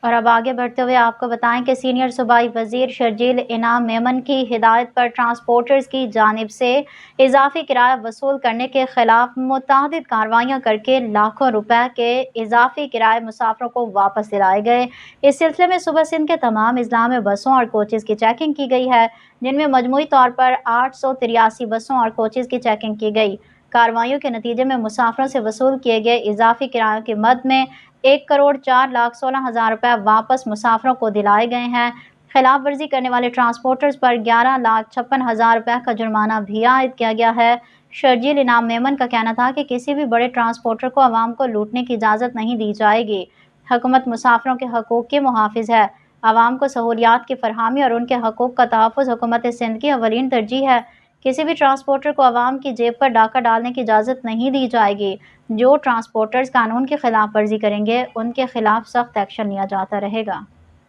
اور اب آگے بڑھتے ہوئے آپ کو بتائیں کہ سینئر صوبائی وزیر شرجیل انعام میمن کی ہدایت پر ٹرانسپورٹرز کی جانب سے اضافی کرایہ وصول کرنے کے خلاف متعدد کارروائیاں کر کے لاکھوں روپے کے اضافی کرائے مسافروں کو واپس دلائے گئے۔ اس سلسلے میں صبح سندھ کے تمام اضلاع میں بسوں اور کوچز کی چیکنگ کی گئی ہے، جن میں مجموعی طور پر 883 بسوں اور کوچز کی چیکنگ کی گئی۔ کارروائیوں کے نتیجے میں مسافروں سے وصول کیے گئے اضافی کرایوں کی مد میں 1,04,16,000 روپے واپس مسافروں کو دلائے گئے ہیں۔ خلاف ورزی کرنے والے ٹرانسپورٹرز پر 11,56,000 روپے کا جرمانہ بھی عائد کیا گیا ہے۔ شرجیل انعام میمن کا کہنا تھا کہ کسی بھی بڑے ٹرانسپورٹر کو عوام کو لوٹنے کی اجازت نہیں دی جائے گی۔ حکومت مسافروں کے حقوق کی محافظ ہے۔ عوام کو سہولیات کی فراہمی اور ان کے حقوق کا تحفظ حکومت سندھ کی اولین ترجیح ہے۔ کسی بھی ٹرانسپورٹر کو عوام کی جیب پر ڈاکہ ڈالنے کی اجازت نہیں دی جائے گی۔ جو ٹرانسپورٹرز قانون کی خلاف ورزی کریں گے ان کے خلاف سخت ایکشن لیا جاتا رہے گا۔